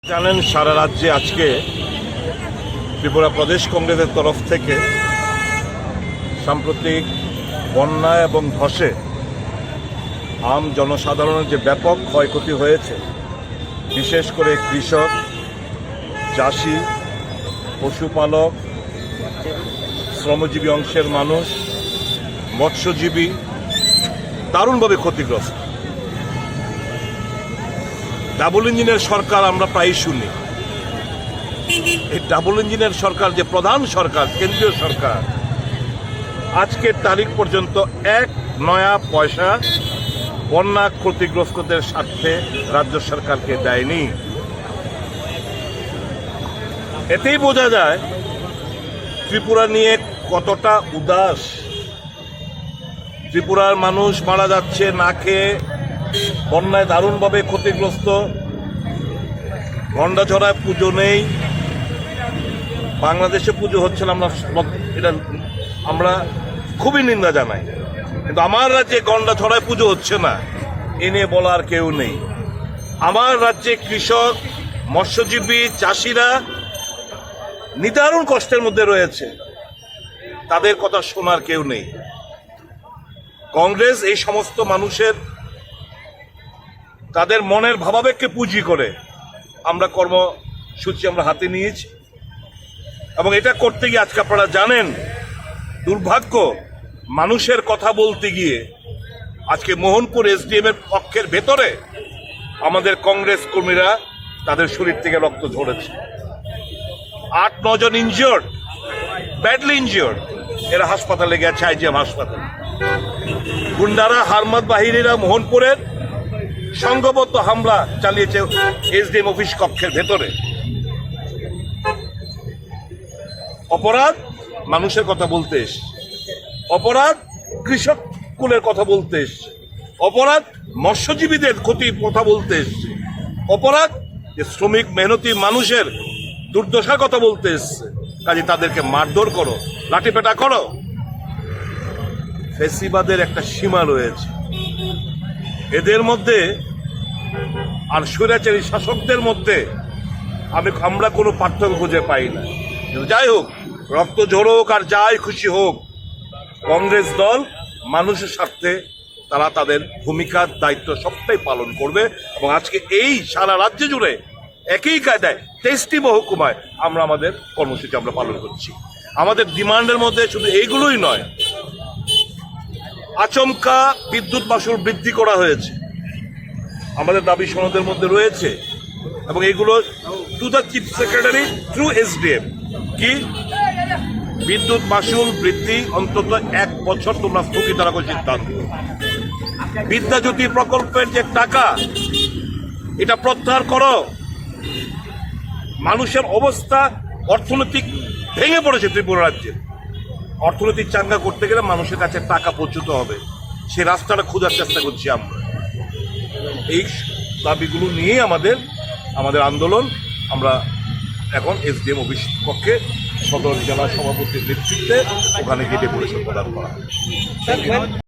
জানেন সারা রাজ্যে আজকে ত্রিপুরা প্রদেশ কংগ্রেসের তরফ থেকে সাম্প্রতিক বন্যা এবং ধসে আম জনসাধারণের যে ব্যাপক ক্ষয়ক্ষতি হয়েছে, বিশেষ করে কৃষক, চাষি, পশুপালক, শ্রমজীবী অংশের মানুষ, মৎস্যজীবী দারুণভাবে ক্ষতিগ্রস্ত। ডাবল ইঞ্জিনের সরকার আমরা প্রায়ই শুনি। এই ডাবল ইঞ্জিনের সরকার যে প্রধান সরকার, কেন্দ্রীয় সরকার, আজকের তারিখ পর্যন্ত এক নয়া পয়সা বন্যা ক্ষতিগ্রস্তদের স্বার্থে রাজ্য সরকারকে দেয়নি। এতেই বোঝা যায় ত্রিপুরা নিয়ে কতটা উদাস। ত্রিপুরার মানুষ মারা যাচ্ছে না খেয়ে, বন্যায় দারুণভাবে ক্ষতিগ্রস্ত। গন্ডাছড়ায় পুজো নেই, বাংলাদেশে পুজো হচ্ছে না, আমরা খুবই নিন্দা জানাই। কিন্তু আমার রাজ্যে গন্ডাছড়ায় পুজো হচ্ছে না, এ নিয়ে বলার কেউ নেই। আমার রাজ্যে কৃষক, মৎস্যজীবী, চাষিরা নিদারুণ কষ্টের মধ্যে রয়েছে, তাদের কথা শোনার কেউ নেই। কংগ্রেস এই সমস্ত মানুষের তাদের মনের ভাবাবেগকে পুঁজি করে আমরা কর্মসূচি হাতে নিয়েছি। এবং এটা করতে গিয়ে আজকে আপনারা জানেন, দুর্ভাগ্য, মানুষের কথা বলতে গিয়ে আজকে মোহনপুর এসডিএম এর পক্ষের ভেতরে আমাদের কংগ্রেস কর্মীরা তাদের শরীর থেকে রক্ত ঝরেছে। 8-9 জন ইনজিওর্ড, ব্যাডলি ইনজিওর্ড, এরা হাসপাতালে গেছে, আইজিএম হাসপাতালে। গুন্ডারা, হারমাত বাহিনীরা মোহনপুরের সংঘবদ্ধ হামলা চালিয়েছে এসডিএম অফিস কক্ষের ভেতরে। অপরাধ মানুষের কথা বলতে এসছে, অপরাধ কৃষক কুলের কথা বলতে এসছে, অপরাধ মৎস্যজীবীদের ক্ষতির কথা বলতে এসছে, অপরাধ যে শ্রমিক মেহনতি মানুষের দুর্দশার কথা বলতে এসছে। কাজে তাদেরকে মারধর করো, লাঠিপেটা করো। ফেসিবাদের একটা সীমা রয়েছে, এদের মধ্যে আর স্বৈরাচারী শাসকদের মধ্যে আমরা কোনো পার্থক্য খুঁজে পাই না। যাই হোক, রক্ত ঝরুক আর যাই খুশি হোক, কংগ্রেস দল মানুষের স্বার্থে তারা তাদের ভূমিকার দায়িত্ব সবটাই পালন করবে। এবং আজকে এই সারা রাজ্য জুড়ে একই কায়দায় 23টি মহকুমায় আমরা আমাদের কর্মসূচি পালন করছি। আমাদের ডিমান্ডের মধ্যে শুধু এইগুলোই নয়, আচমকা বিদ্যুৎ মাশুল বৃদ্ধি করা হয়েছে, আমাদের দাবি সনদের মধ্যে রয়েছে। এবং এগুলো to the chief secretary through SDM, কি বিদ্যুৎ মাশুল বৃদ্ধি অন্তত 1 বছর তোমরা স্থগিত রাখার সিদ্ধান্ত। বিদ্যাজ্যোতি প্রকল্পের যে টাকা, এটা প্রত্যাহার করো। মানুষের অবস্থা অর্থনৈতিক ভেঙে পড়েছে ত্রিপুরা রাজ্যে। অর্থনৈতিক চাঙ্গা করতে গেলে মানুষের কাছে টাকা পৌঁছতে হবে, সে রাস্তাটা খোঁজার চেষ্টা করছি আমরা। এই দাবিগুলো নিয়ে আমাদের আন্দোলন। আমরা এখন এসডিএম অফিস পক্ষে সদর জেলা সভাপতির নেতৃত্বে ওখানে গিয়ে ডেপুটেশন প্রদান করা।